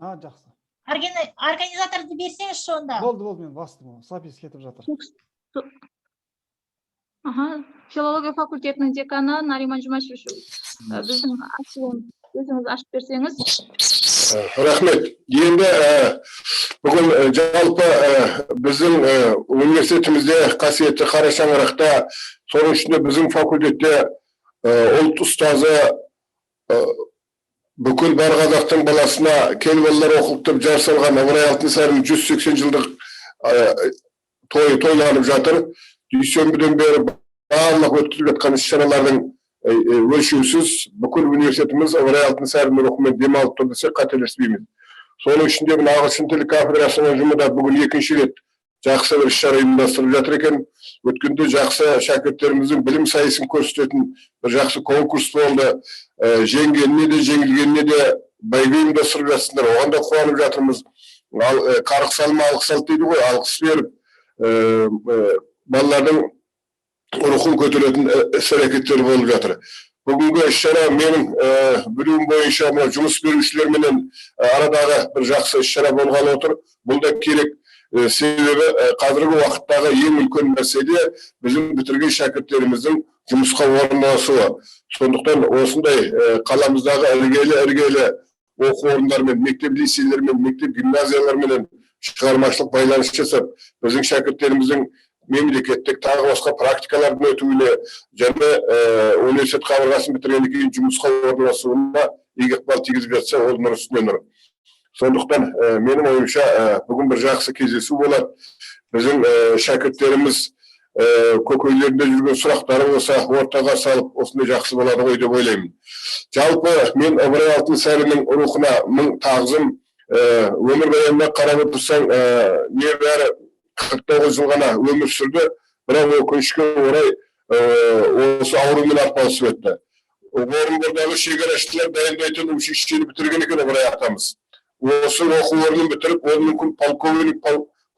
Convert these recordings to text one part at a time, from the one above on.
Жақсы. Организаторды берсеңізші онда. Болды, мен бастым. Запись кетіп жатыр. Филология факультетінің деканы Нариман Жұмашевич, біздің ашылуын өзіңіз ашып берсеңіз. Рахмет. Енді бүгін жалпы біздің университетімізде қасиетті қара шаңырақта, соның ішінде біздің факультетте ұлт ұстазы бүкіл бар қазақтың баласына кел балалар оқылып жар салған Ыбырай Алтынсарин 180 жылдық тойланып жатыр. Дүйсенбіден бері барлық өткізіліп жатқан іс-шаралардың өлшеусіз бүкіл университетіміз Ыбырай Алтынсарин рухымен демалып тұр десек қателеспейміз. Соның ішінде ағылшын тілі кафедрасының ұжымында бүгін екінші рет жақсы бір іс-шара ұйымдастырылып жатыр екен. Өткенде жақсы шәкірттеріміздің білім сайысын көрсететін бір жақсы конкурс болды. Жеңгеніне де жеңілгеніне де бәйге ұйымдастырып жатсыңдар. Оған да қуанып жатырмыз. Қарық салма алғыс алды дейді ғой, алғыс беріп балалардың рухын көтеретін іс-әрекеттер болып жатыр. Бүгінгі іс-шара менің білуім бойынша жұмыс берушілерменен арадағы бір жақсы іс-шара болғалы отыр. Бұл да керек. Себебі қазіргі уақыттағы ең үлкен мәселе біздің бітірген шәкірттеріміздің жұмысқа орналасуы. Сондықтан осындай қаламыздағы іргелі оқу орындарымен, мектеп лицейлермен, мектеп гимназиялармен шығармашылық байланыс жасап, біздің шәкірттеріміздің мемлекеттік тағы басқа практикалардың өтуіне және университет қабырғасын бітіргеннен кейін жұмысқа орналасуына игі ықпал тигізіп жатса, ол нұр үстіне нұр. Сондықтан менің ойымша бүгін бір жақсы кездесу болады. Біздің шәкірттеріміз көкейлерінде жүрген сұрақтары болса, ортаға салып, осындай жақсы болады ғой деп ойлаймын. Жалпы мен Ыбырай Алтынсариннің рухына мың тағзым, өмірбаянына қарап отырсаң, небәрі 49 жыл ғана өмір сүрді, бірақ өкінішке орай осы аурумен арпалысып өтті. Орынбордағы шекарашылар дайындайтын училищені бітірген екен Ыбырай атамыз. Осы оқу орнын бітіріп, ол мүмкін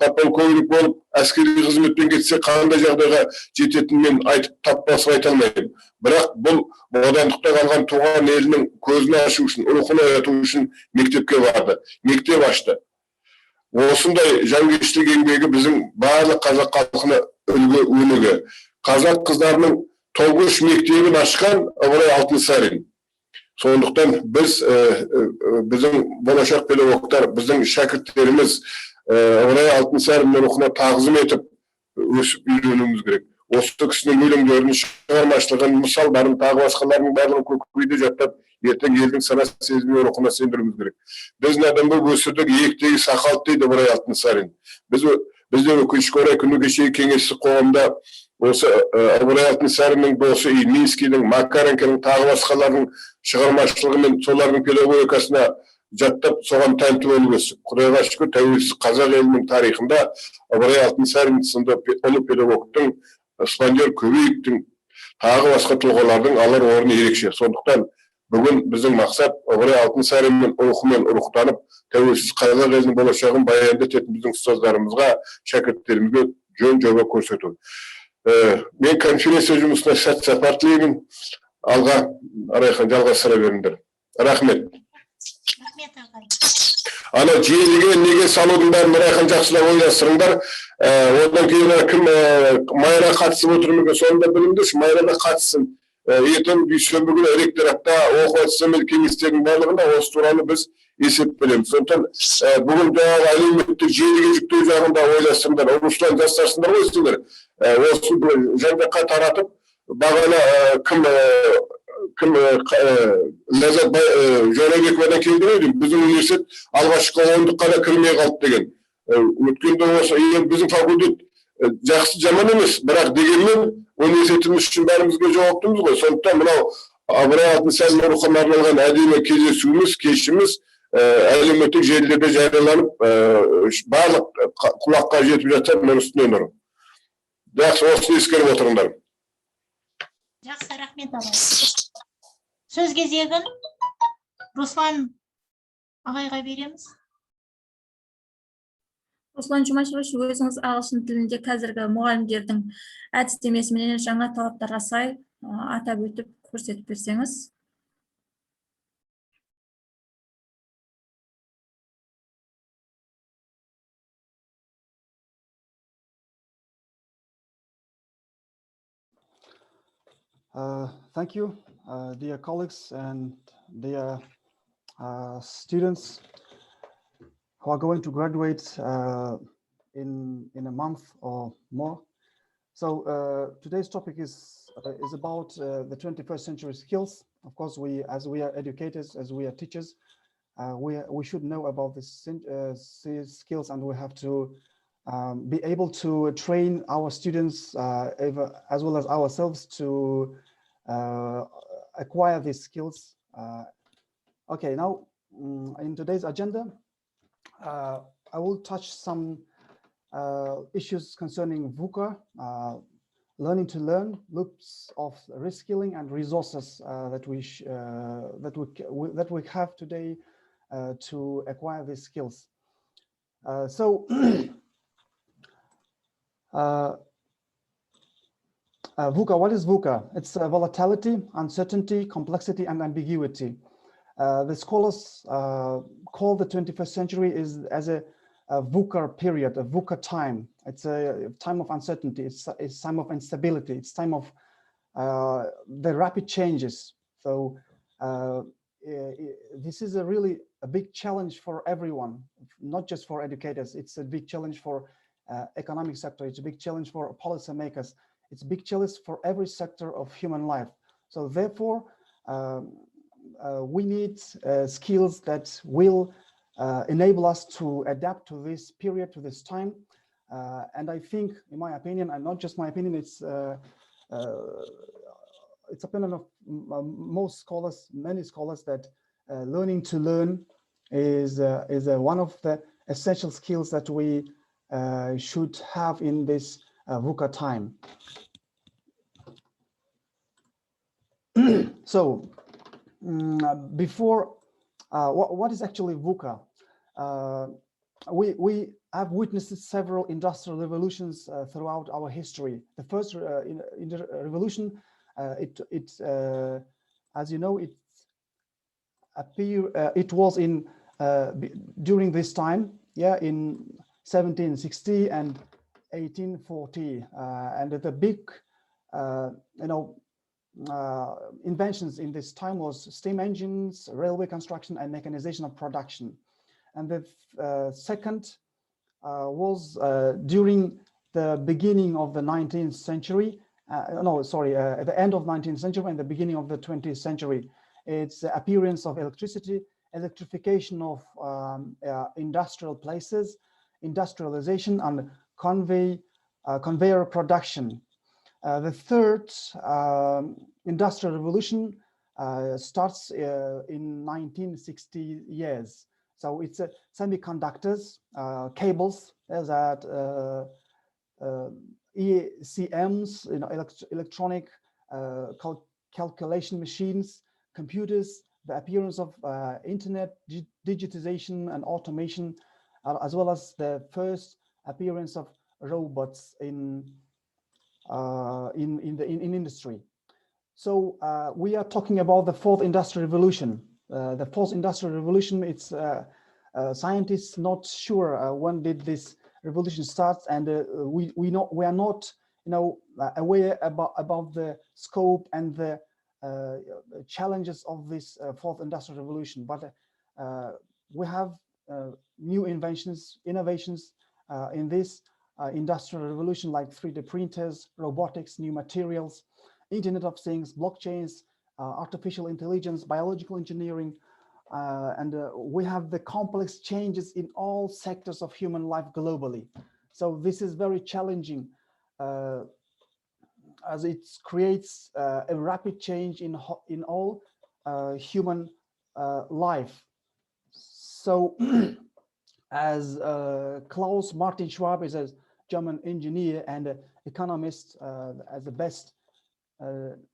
подполковник болып, әскери қызметпен кетсе, қандай жағдайға жететінін мен айтып таппасып айта алмаймын. Бірақ бұл бодандықта қалған туған елінің көзін ашу үшін, рухын ояту үшін мектепке барды, мектеп ашты. Осындай жанкештілік еңбегі біздің барлық қазақ халқына үлгі өнеге. Қазақ қыздарының тұңғыш мектебін ашқан Ыбырай Алтынсарин. Сондықтан біздің болашақ педагогтар, біздің шәкірттеріміз Ыбырай Алтынсарин рухына тағзым етіп өсіп үйренуіміз керек. Осы кісінің өлеңдерінің шығармашылығын, мысалдарын, тағы басқаларының барлығын көкейде жаттап, ертең елдің сана сезіміне рухына сендіруіміз керек. Біздің адамды өсірдік, иектегі сақалды дейді Ыбырай Алтынсарин. Бізде өкінішке орай күні кешегі кеңестік қоғамда осы Ыбырай Алтынсариннің досы Минскийдің, Макаренконың, тағы басқалардың шығармашылығы мен солардың педагогикасына жаттап, соған тәнті болып өстік. Құдайға шүкір, тәуелсіз қазақ елінің тарихында Ыбырай Алтынсарин сынды ұлы педагогтың, Спандияр Көбеевтің, тағы басқа тұлғалардың алар орны ерекше. Сондықтан бүгін біздің мақсат Ыбырай Алтынсариннің рухымен рухтанып, тәуелсіз қазақ елінің болашағын баянды ететін біздің ұстаздарымызға, шәкірттерімізге жөн жоба көрсету. Мен конференция жұмысына сәт сапар тілеймін. Алға Арайхан жалғастыра беріңдер. Рахмет. Ана желіге неге салудың бәрін Арайхан жақсылап ойластырыңдар. Одан кейін кім майра қатысып отырмын, соны да біліңдерші, майра да қатыссын. Ертең дүйсенбі күні ректоратта оқу әдістемелік кеңестердің барлығында осы туралы біз есеп білеміз. Сондықтан бүгін жаңағы әлеуметтік желіге жүктеу жағында ойластырыңдар. Руслан жастарсыңдар ғой сіздер. Осы жан-жаққа таратып, бағана кім Ләззат Жорабековадан келді ғой, біздің университет алғашқы 10-ға да кірмей қалды деген. Өткенде осы біздің факультет жақсы жаман емес, бірақ дегенмен университетіміз үшін бәрімізге жауаптымыз ғой. Сондықтан мынау Ыбырай Алтынсарин рухына арналған әдемі кездесуіміз, кешіміз әлеуметтік желілерде жарияланып, барлық құлаққа жетіп жатса, нұр үстіне нұр. Жақсы, осыны ескеріп отырыңдар. Жақсы, рахмет ағай. Сөз кезегін Руслан ағайға береміз. Руслан Жұмашевич, өзіңіз ағылшын тілінде қазіргі мұғалімдердің әдістемесімен жаңа талаптарға сай атап өтіп көрсетіп берсеңіз. Thank you, dear colleagues and dear students who are going to graduate in a month or more. So today's topic is about the 21st century skills. Of course, as we are educators, as we are teachers, we should know about these skills, and we have to be able to train our students as well as ourselves to acquire these skills. Okay, now in today's agenda, I will touch some issues concerning VUCA, learning to learn, loops of reskilling, and resources that we have today to acquire these skills. VUCA, what is VUCA? It's volatility, uncertainty, complexity, and ambiguity. The scholars call the 21st century as a VUCA period, a VUCA time. It's a time of uncertainty, it's time of instability, it's time of the rapid changes. So this is really a big challenge for everyone, not just for educators. It's a big challenge for economic sector, it's a big challenge for policymakers, it's a big challenge for every sector of human life. So therefore, we need skills that will enable us to adapt to this period, to this time. And I think, in my opinion, and not just my opinion, it's opinion of most scholars, many scholars, that learning to learn is one of the essential skills that we should have in this VUCA time. So before, what is actually VUCA? We have witnessed several industrial revolutions throughout our history. The first revolution, as you know, it was in during this time, yeah, in 1760 and 1840, and the big, inventions in this time was steam engines, railway construction, and mechanization of production. And the second was during the beginning of the 19th century, at the end of 19th century and the beginning of the 20th century. It's the appearance of electricity, electrification of industrial places, industrialization, and conveyor production. The third industrial revolution starts in 1960 years. So it's semiconductors, cables, that ECMs, electronic calculation machines, computers, the appearance of internet, digitization and automation, as well as the first appearance of robots in industry. So we are talking about the fourth industrial revolution. The fourth industrial revolution, it's scientists not sure when did this revolution start, and we are not aware about the scope and the challenges of this fourth industrial revolution. But we have new inventions, innovations in this industrial revolution, like 3D printers, robotics, new materials, Internet of Things, blockchains, artificial intelligence, biological engineering, and we have the complex changes in all sectors of human life globally. So this is very challenging, as it creates a rapid change in all human life. So as Klaus Martin Schwab is a German engineer and economist, as the best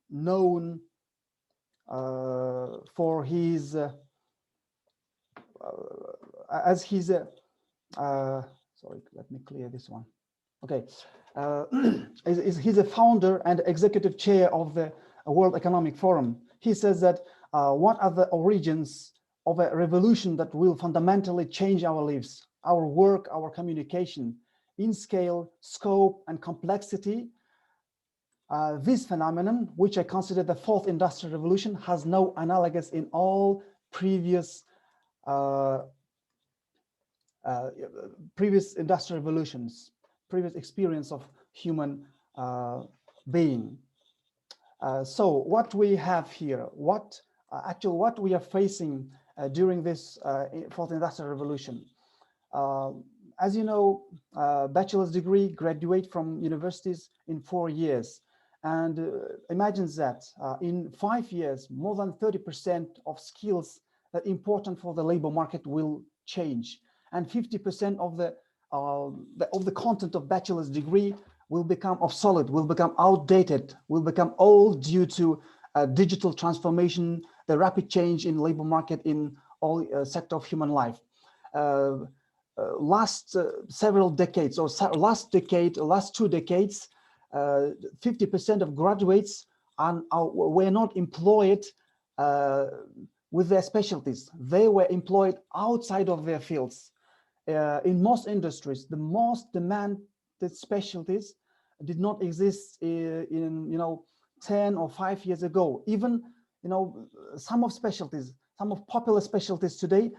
known for his as he's sorry, let me clear this one. Okay, he's a founder and executive chair of the World Economic Forum. He says that what are the origins of a revolution that will fundamentally change our lives, our work, our communication in scale, scope, and complexity? This phenomenon, which I consider the fourth industrial revolution, has no analogous in all previous previous industrial revolutions, previous experience of human being. So what we have here, what we are facing during this fourth industrial revolution. As you know, bachelor's degree graduate from universities in 4 years. And imagine that in 5 years, more than 30% of skills that are important for the labor market will change. And 50% of the content of bachelor's degree will become obsolete, will become outdated, will become old due to digital transformation, the rapid change in labor market in all sector of human life. Last several decades, or last 2 decades, 50% of graduates were not employed with their specialties. They were employed outside of their fields. In most industries, the most demanded specialties did not exist in 10 or 5 years ago. Even some of popular specialties today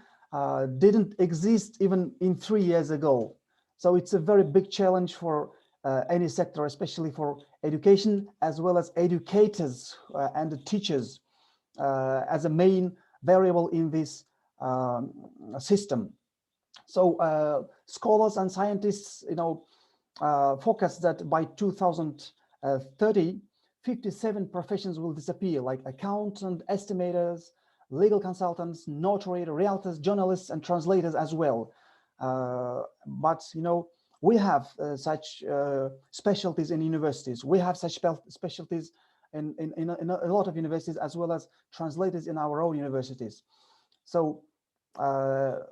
didn't exist even in 3 years ago. So it's a very big challenge for any sector, especially for education, as well as educators and the teachers as a main variable in this system. So scholars and scientists, focus that by 2030, 57 professions will disappear, like accountant, estimators, legal consultants, notary, realtors, journalists, and translators as well. But we have such specialties in universities. We have such specialties in a lot of universities, as well as translators in our own universities. So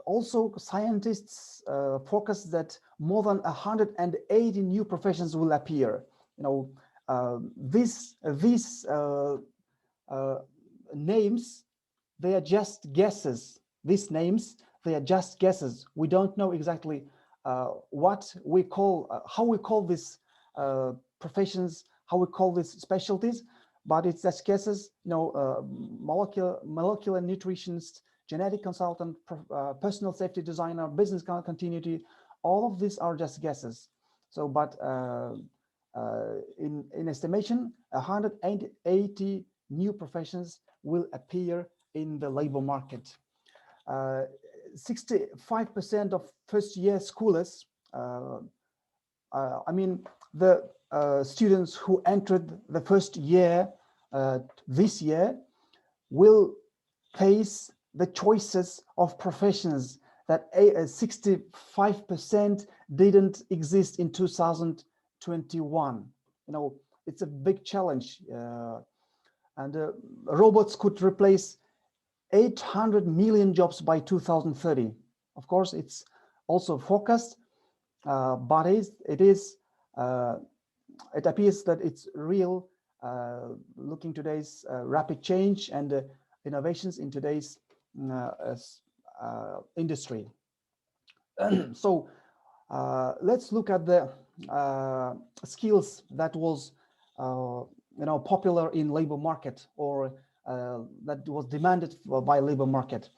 also scientists focus that more than 180 new professions will appear. These names, they are just guesses. These names, they are just guesses. We don't know exactly what we call, how we call these professions, how we call these specialties, but it's just guesses. Molecular nutritionist, genetic consultant, personal safety designer, business continuity, all of these are just guesses. So, but in estimation, 180 new professions will appear in the labor market. 65% of first-year schoolers, I mean, the students who entered the first year this year will face the choices of professions that 65% didn't exist in 2021. It's a big challenge. And robots could replace 800 million jobs by 2030. Of course, it's also forecast, but it appears that it's real, looking today's rapid change and innovations in today's industry. So let's look at the skills that was popular in labor market, or that was demanded by labor market.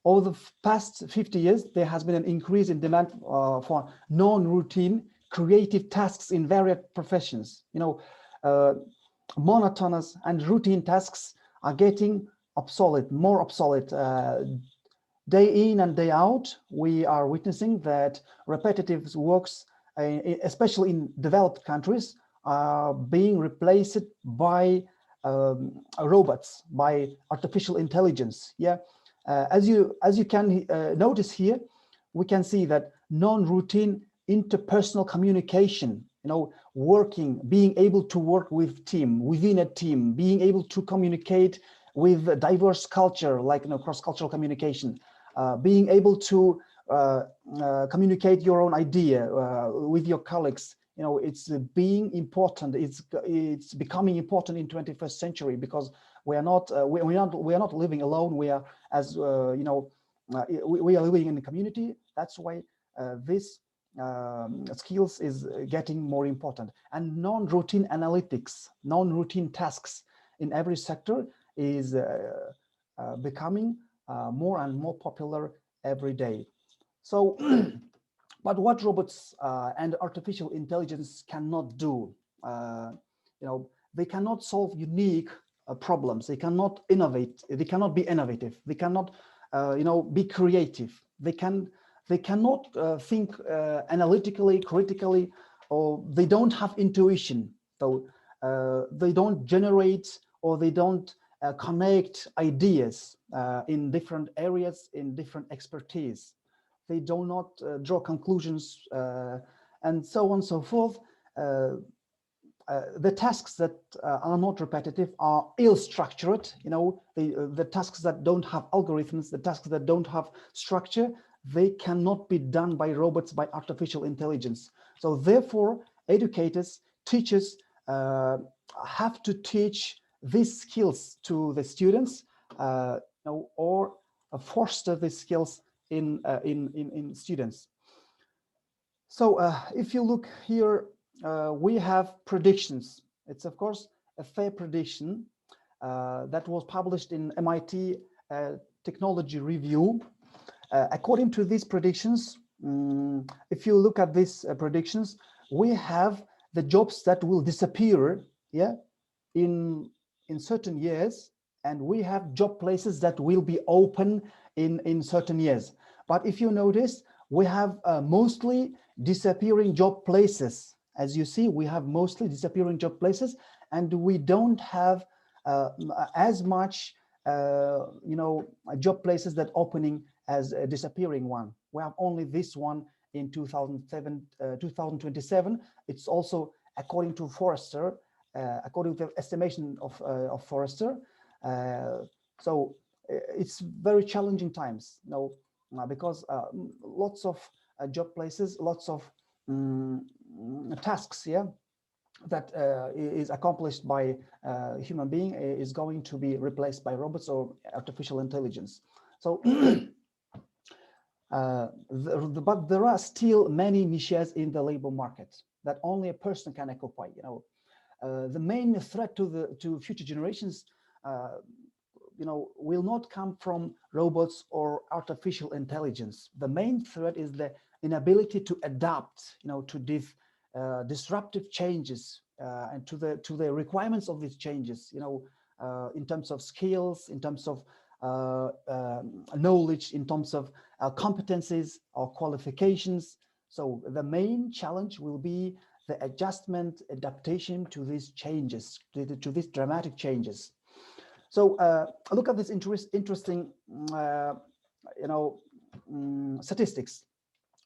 Over the past 50 years, there has been an increase in demand for non-routine creative tasks in various professions. Monotonous and routine tasks are getting obsolete, more obsolete. Day in and day out, we are witnessing that repetitive works, especially in developed countries, are being replaced by robots, by artificial intelligence. Yeah, as you can notice here, we can see that non-routine interpersonal communication, being able to work within a team, being able to communicate with a diverse culture, like cross-cultural communication, being able to communicate your own idea with your colleagues. It's being important. It's becoming important in 21st century, because we are not living alone. We are, as we are living in the community. That's why this skills is getting more important, and non-routine analytics, non-routine tasks in every sector is becoming more and more popular every day. So, but what robots and artificial intelligence cannot do, they cannot solve unique problems. They cannot innovate. They cannot be innovative. They cannot, be creative. They cannot think analytically, critically, or they don't have intuition. So they don't generate, or they don't connect ideas in different areas, in different expertise. They do not draw conclusions, and so on and so forth. The tasks that are not repetitive are ill-structured. The tasks that don't have algorithms, the tasks that don't have structure, they cannot be done by robots, by artificial intelligence. So therefore, educators, teachers have to teach these skills to the students, or foster these skills in students. So if you look here, we have predictions. It's of course a fair prediction that was published in MIT Technology Review. According to these predictions, if you look at these predictions, we have the jobs that will disappear, in certain years, and we have job places that will be open in certain years. But if you notice, we have mostly disappearing job places. As you see, we have mostly disappearing job places, and we don't have as much, job places that opening as a disappearing one. We have only this one in 2027. It's also according to Forrester, according to the estimation of Forrester. So it's very challenging times, because lots of job places, lots of tasks, that is accomplished by a human being is going to be replaced by robots or artificial intelligence. So, but there are still many niches in the labor market that only a person can occupy. The main threat to future generations, will not come from robots or artificial intelligence. The main threat is the inability to adapt, to these disruptive changes and to the requirements of these changes, in terms of skills, in terms of knowledge, in terms of competencies or qualifications. So the main challenge will be the adjustment, adaptation to these changes, to these dramatic changes. So look at this interesting, statistics.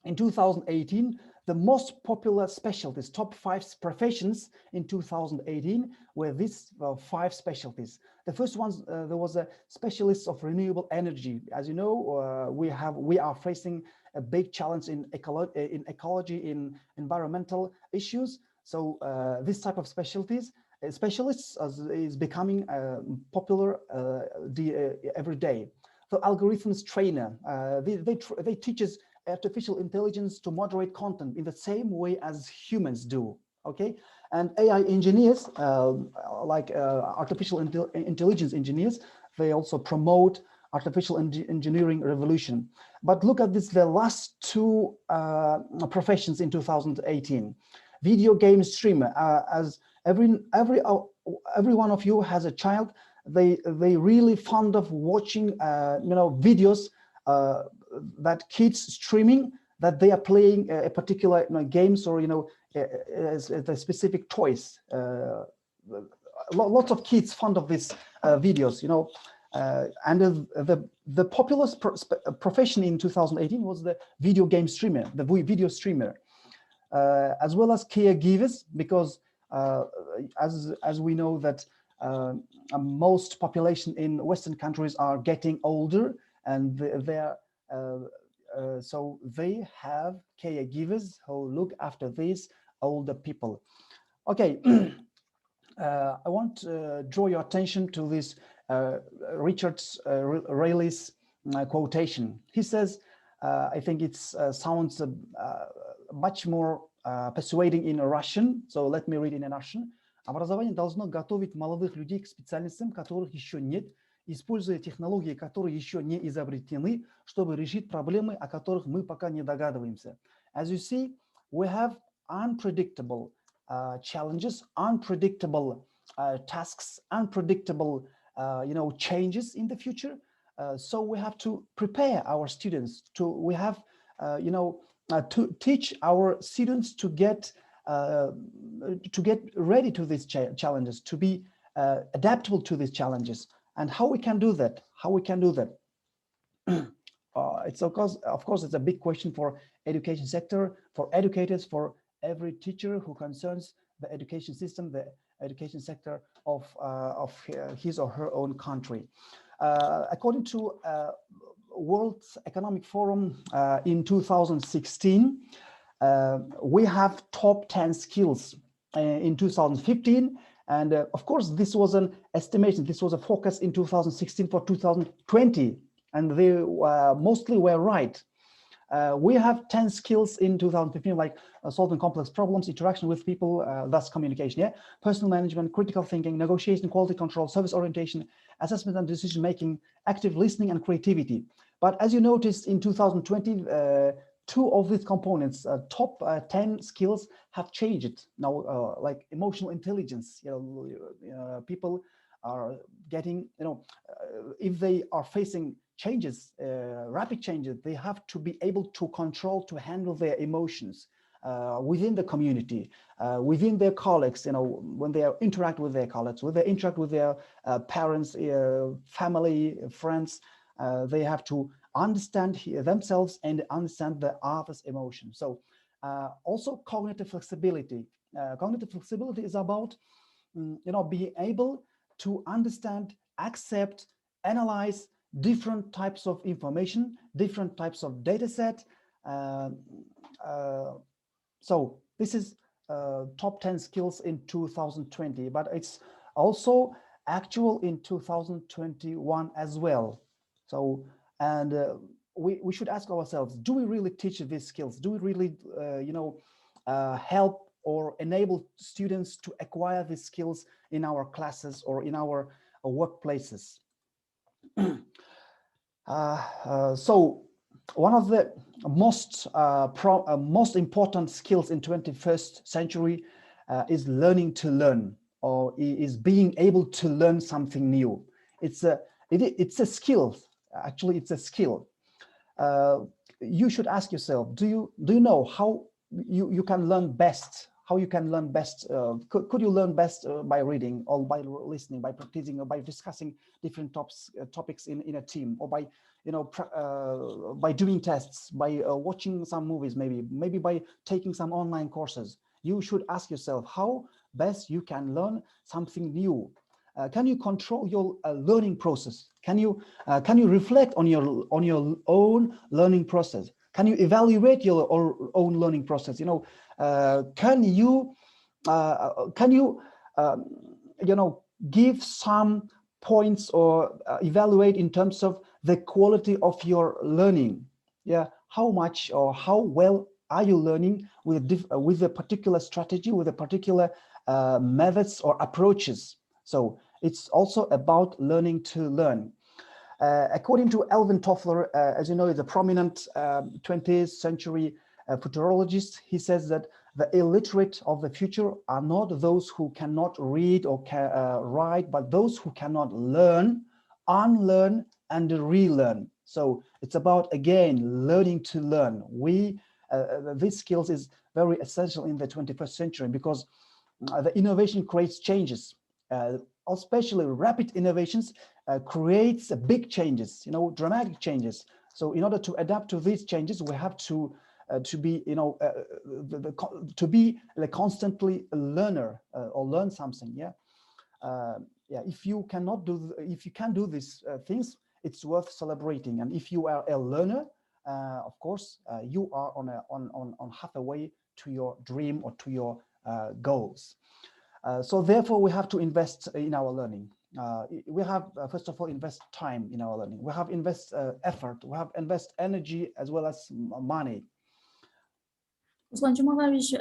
In 2018, the most popular specialties, top 5 professions in 2018 were these 5 specialties. The first ones, there was a specialist of renewable energy. As you know, we are facing a big challenge in ecology, in environmental issues. So this type of specialists is becoming popular every day. So algorithms trainer, they teaches artificial intelligence to moderate content in the same way as humans do, okay? And AI engineers, like artificial intelligence engineers, they also promote artificial engineering revolution. But look at this, the last 2 professions in 2018. Video game streamer, as every one of you has a child, they really fond of watching videos that kids streaming, that they are playing a particular games, or the specific toys. Lots of kids fond of these videos, and the popular profession in 2018 was the video game streamer, the video streamer, as well as caregivers, because as we know that most population in Western countries are getting older, and so they have caregivers who look after these older people. Okay, I want to draw your attention to this Richard Raley's quotation. He says, I think it sounds much more persuading in Russian, so let me read in Russian. Образование должно готовить молодых людей к специальностям, которых еще нет, используя технологии, которые еще не изобретены, чтобы решить проблемы, о которых мы пока не догадываемся. As you see, we have unpredictable challenges, unpredictable tasks, unpredictable changes in the future. So we have to prepare our students we have to teach our students to get ready to these challenges, to be adaptable to these challenges. And how we can do that? It's of course, it's a big question for education sector, for educators, for every teacher who concerns the education system, the education sector of his or her own country. According to World Economic Forum in 2016, we have top 10 skills in 2015. And of course, this was an estimation. This was a focus in 2016 for 2020. And they mostly were right. We have 10 skills in 2015, like solving complex problems, interaction with people, thus communication, yeah, personal management, critical thinking, negotiation, quality control, service orientation, assessment and decision making, active listening, and creativity. But as you noticed in 2020, two of these components, top 10 skills, have changed now. Like emotional intelligence, people are getting, if they are facing changes, rapid changes, they have to be able to control, to handle their emotions within the community, within their colleagues, when they interact with their colleagues, when they interact with their parents, family, friends, they have to understand themselves and understand the other's emotion. So also cognitive flexibility. Cognitive flexibility is about, being able to understand, accept, analyze different types of information, different types of data set. So this is top 10 skills in 2020, but it's also actual in 2021 as well. So, and we should ask ourselves, do we really teach these skills? Do we really, help or enable students to acquire these skills in our classes or in our workplaces? So one of the most important skills in 21st century is learning to learn, or is being able to learn something new. It's a skill. Actually, it's a skill. You should ask yourself, do you know how you can learn best? How you can learn best? Could you learn best by reading, or by listening, by practicing, or by discussing different topics in a team, or by by doing tests, by watching some movies, maybe by taking some online courses? You should ask yourself how best you can learn something new. Can you control your learning process? Can you reflect on your own learning process? Can you evaluate your own learning process? Can you give some points or evaluate in terms of the quality of your learning? Yeah, how much or how well are you learning with a particular strategy, with a particular methods or approaches? So it's also about learning to learn. According to Alvin Toffler, as you know, is a prominent 20th century futurologist, he says that the illiterate of the future are not those who cannot read or write, but those who cannot learn, unlearn, and relearn. So it's about, again, learning to learn. These skills is very essential in the 21st century, because the innovation creates changes. Especially rapid innovations creates big changes, dramatic changes. So in order to adapt to these changes, we have to be, to be constantly a learner or learn something. Yeah, If you can't do these things, it's worth celebrating. And if you are a learner, of course, you are on half a way to your dream or to your goals. So therefore, we have to invest in our learning. We have, first of all, invest time in our learning. We have invest effort. We have invest energy as well as money. Ruslan Jumalovich,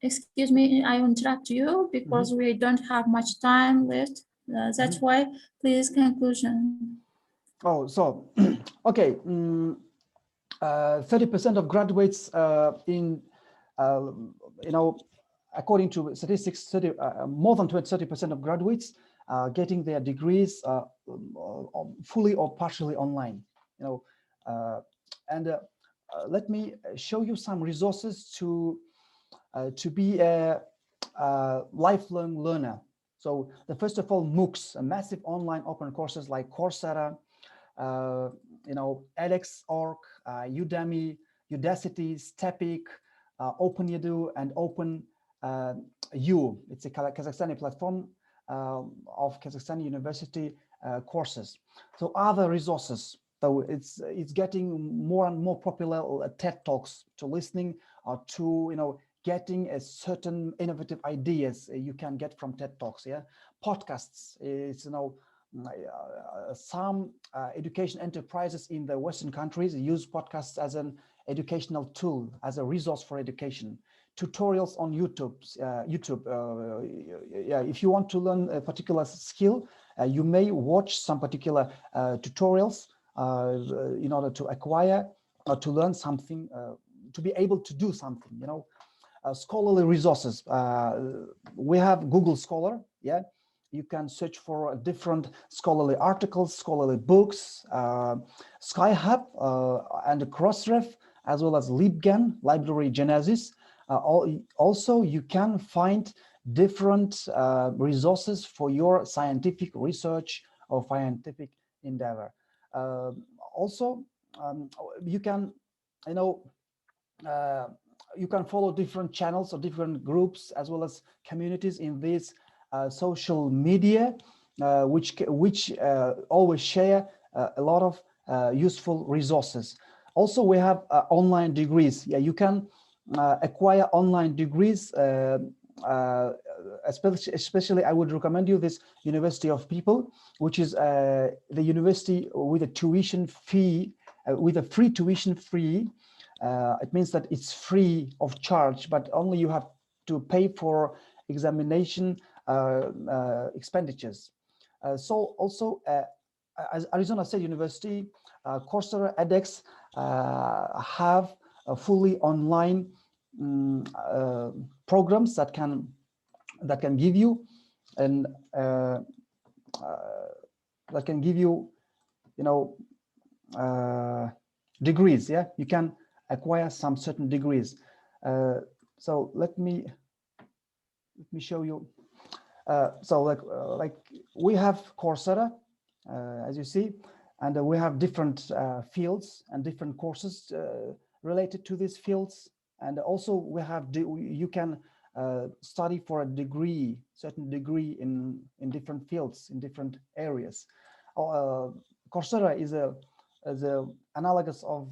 excuse me, I interrupt you because we don't have much time left. That's why, please, conclusion. Oh, so, okay. 30% of graduates according to statistics, more than 30% of graduates getting their degrees fully or partially online. Let me show you some resources to be a lifelong learner. So first of all, MOOCs, massive online open courses like Coursera, edX.org, Udemy, Udacity, Stepik, OpenEdu, and OpenU. It's a Kazakhstani platform of Kazakhstan university courses. So other resources. So it's getting more and more popular. TED Talks, to listening or to getting a certain innovative ideas you can get from TED Talks. Yeah, podcasts. It's some education enterprises in the Western countries use podcasts as an educational tool, as a resource for education. Tutorials on YouTube. If you want to learn a particular skill, you may watch some particular tutorials in order to acquire or to learn something, to be able to do something. Scholarly resources. We have Google Scholar. Yeah. You can search for different scholarly articles, scholarly books, Skyhub and Crossref, as well as LibGen, Library Genesis. Also, you can find different resources for your scientific research or scientific endeavor. Also, you can, you can follow different channels or different groups as well as communities in these social media, which always share a lot of useful resources. Also, we have online degrees. Yeah, you can acquire online degrees. Especially, I would recommend you this University of People, which is the university with a tuition fee, with a free tuition free. It means that it's free of charge, but only you have to pay for examination expenditures. So also, as Arizona State University, Coursera, edX have fully online programs that can give you and that can give you degrees. Yeah, you can acquire some certain degrees. So let me show you. So like we have Coursera, as you see, and we have different fields and different courses related to these fields. And also we have, you can study for a degree, certain degree in different fields, in different areas. Coursera is a analogous of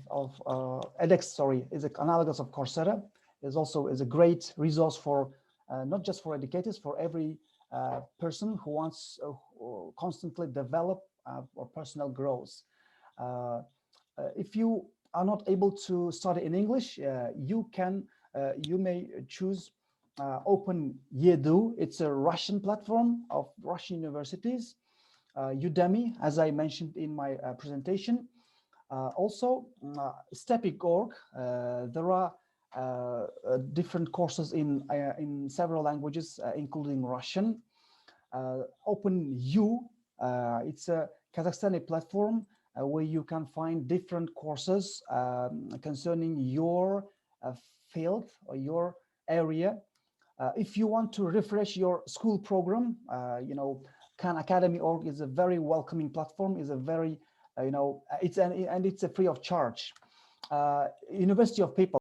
edX, sorry, is an analogous of Coursera. Is a great resource for not just for educators, for every person who wants constantly develop or personal growth. If you are not able to study in English, you may choose OpenEdu. It's a Russian platform of Russian universities. Udemy, as I mentioned in my presentation. Also, Stepik.org. There are different courses in several languages, including Russian. OpenU, it's a Kazakhstani platform where you can find different courses concerning your field or your area. If you want to refresh your school program, Khan Academy.org is a very welcoming platform. Is a very, it's free of charge. University of People.